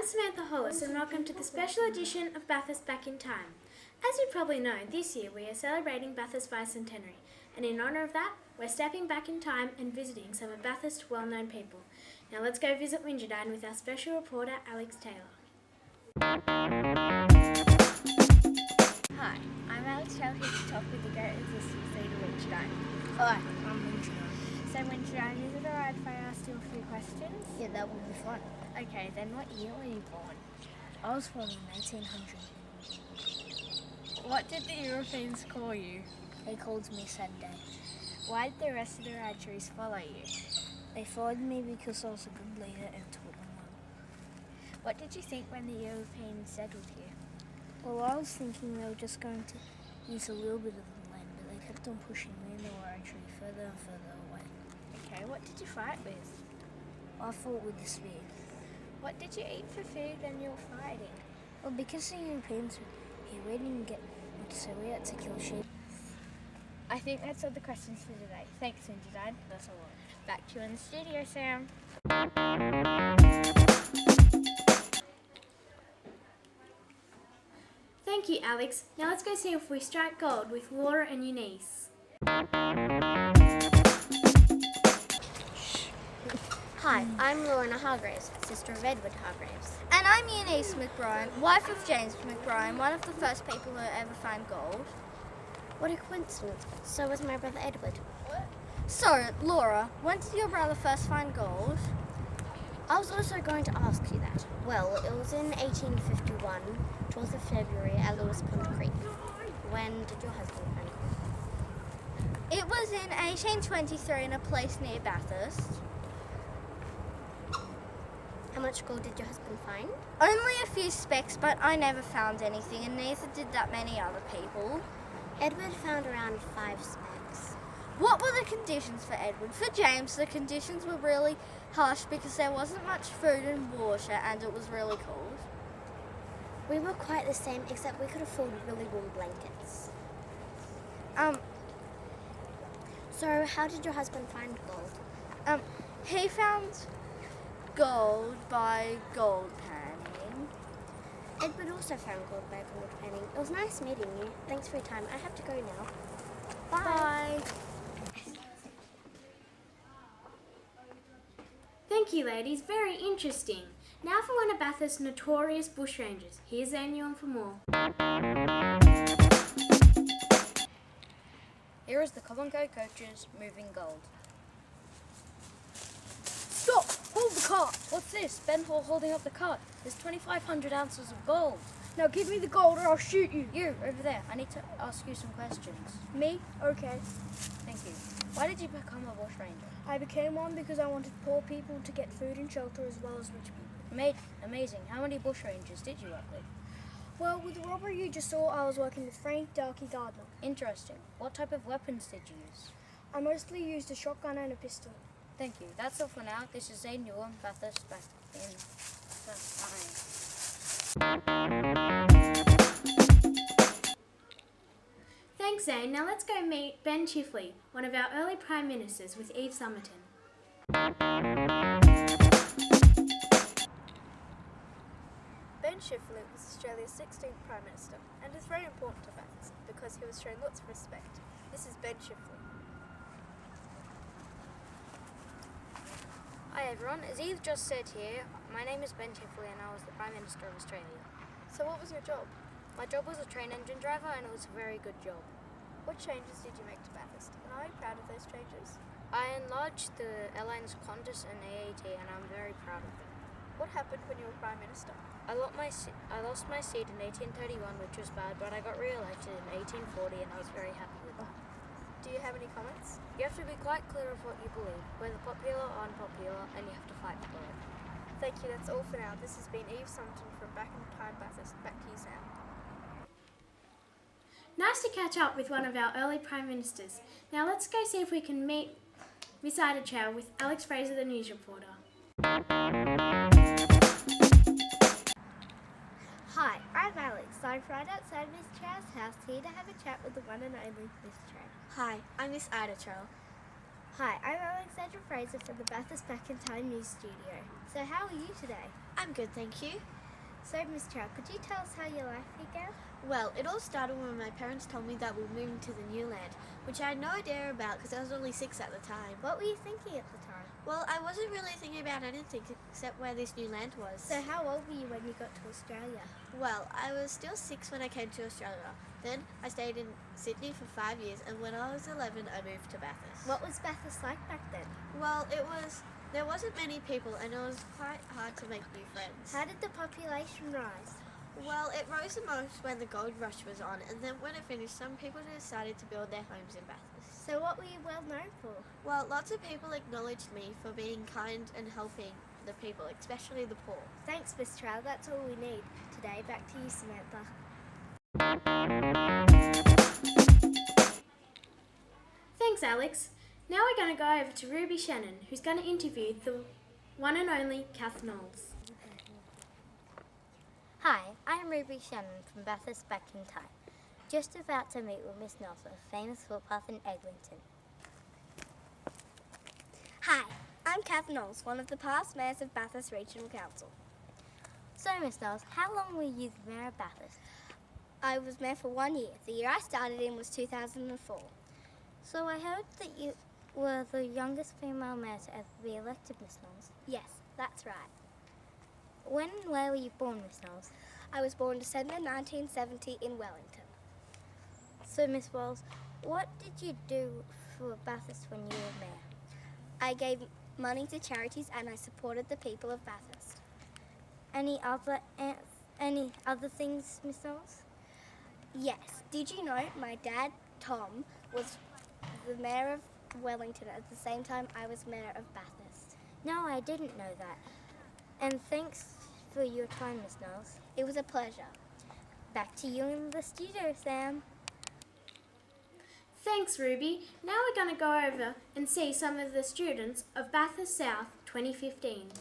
I'm Samantha Hollis and welcome to the special edition of Bathurst Back in Time. As you probably know, this year we are celebrating Bathurst bicentenary, and in honour of that, we're stepping back in time and visiting some of Bathurst's well-known people. Now let's go visit Wingeldine with our special reporter Alex Taylor. Hi, I'm Alex Taylor here to talk with the great existing state of Wingeldine. Hi, I'm Wingeldine. So Wingeldine, is it alright if I ask you a few questions? Yeah, that would be fun. Okay, then what year were you born? I was born in 1800. What did the Europeans call you? They called me Sunday. Why did the rest of the Radgeries follow you? They followed me because I was a good leader and taught them well. What did you think when the Europeans settled here? Well, I was thinking they were just going to use a little bit of the land, but they kept on pushing me and the Wiradjuri further and further away. Okay, what did you fight with? I fought with the spear. What did you eat for food when you were fighting? Well, because the Europeans were here, we didn't get much, so we had to kill sheep. I think that's all the questions for today. Thanks, Wingeldine. That's a lot. Back to you in the studio, Sam. Thank you, Alex. Now let's go see if we strike gold with Laura and Eunice. Hi, I'm Lorna Hargraves, sister of Edward Hargraves. And I'm Eunice McBride, wife of James McBride, one of the first people who ever found gold. What a coincidence. So was my brother Edward. So, Laura, when did your brother first find gold? I was also going to ask you that. Well, it was in 1851, 12th of February at Lewis Pond Creek. When did your husband find gold? It was in 1823 in a place near Bathurst. How much gold did your husband find? Only a few specks, but I never found anything, and neither did that many other people. Edward found around 5 specks. What were the conditions for Edward? For James, the conditions were really harsh because there wasn't much food and water, and it was really cold. We were quite the same, except we could afford really warm blankets. So how did your husband find gold? He found gold by gold panning. Edward also found gold by gold panning. It was nice meeting you. Thanks for your time. I have to go now. Bye. Thank you, ladies. Very interesting. Now for one of Bathurst's notorious bushrangers. Here's Daniel for more. Here is the Coventry coaches moving gold. Stop! Hold the cart! What's this? Ben Hall holding up the cart. There's 2,500 ounces of gold. Now give me the gold or I'll shoot you. You, over there, I need to ask you some questions. Me? Okay. Thank you. Why did you become a bushranger? I became one because I wanted poor people to get food and shelter as well as rich people. Amazing. How many bushrangers did you work with? Well, with the robbery you just saw, I was working with Frank Darky Gardner. Interesting. What type of weapons did you use? I mostly used a shotgun and a pistol. Thank you. That's all for now. This is Zane Newell, Bathurst back in Thanks, Zane. Now let's go meet Ben Chifley, one of our early Prime Ministers, with Eve Somerton. Ben Chifley was Australia's 16th Prime Minister and is very important to Bathurst because he was shown lots of respect. This is Ben Chifley. Hi everyone. As Eve just said here, my name is Ben Chifley and I was the Prime Minister of Australia. So what was your job? My job was a train engine driver and it was a very good job. What changes did you make to Bathurst and are you proud of those changes? I enlarged the airlines Qantas and AAT and I'm very proud of them. What happened when you were Prime Minister? I lost my seat in 1831, which was bad, but I got re-elected in 1840 and I was very happy with that. Do you have any comments? You have to be quite clear of what you believe, whether popular or unpopular, and you have to fight for it. Thank you, that's all for now. This has been Eve Somerton from Back in Time Bathurst. Back to you, Sam. Nice to catch up with one of our early Prime Ministers. Now let's go see if we can meet Miss Ida Chow with Alex Fraser, the news reporter. Hi, I'm Alex. I'm right outside Miss Chow's house here to have a chat with the one and only Miss Chow. Hi, I'm Miss Ida Chow. Hi, I'm Alexandra Fraser from the Bathurst Back in Time News Studio. So how are you today? I'm good, thank you. So, Miss Chow, could you tell us how your life began? Well, it all started when my parents told me that we were moving to the new land, which I had no idea about because I was only 6 at the time. What were you thinking at the time? Well, I wasn't really thinking about anything except where this new land was. So how old were you when you got to Australia? Well, I was still 6 when I came to Australia. Then I stayed in Sydney for 5 years, and when I was 11, I moved to Bathurst. What was Bathurst like back then? Well, there wasn't many people, and it was quite hard to make new friends. How did the population rise? Well, it rose the most when the gold rush was on, and then when it finished, some people decided to build their homes in Bathurst. So what were you well known for? Well, lots of people acknowledged me for being kind and helping the people, especially the poor. Thanks, Miss Trow. That's all we need today. Back to you, Samantha. Thanks, Alex. Now we're going to go over to Ruby Shannon, who's going to interview the one and only Kath Knowles. Hi, I'm Ruby Shannon from Bathurst Back in Time. Just about to meet with Miss Knowles, a famous footpath in Eglinton. Hi, I'm Kath Knowles, one of the past mayors of Bathurst Regional Council. So, Miss Knowles, how long were you the mayor of Bathurst? I was mayor for 1 year. The year I started in was 2004. So I heard that you were the youngest female mayor to ever be elected, Miss Knowles. Yes, that's right. When and where were you born, Miss Knowles? I was born December 1970 in Wellington. So, Miss Wells, what did you do for Bathurst when you were mayor? I gave money to charities and I supported the people of Bathurst. Any other things, Miss Knowles? Yes. Did you know my dad, Tom, was the mayor of Wellington at the same time I was mayor of Bathurst? No, I didn't know that. And thanks for your time, Miss Knowles. It was a pleasure. Back to you in the studio, Sam. Thanks, Ruby. Now we're going to go over and see some of the students of Bathurst South 2015.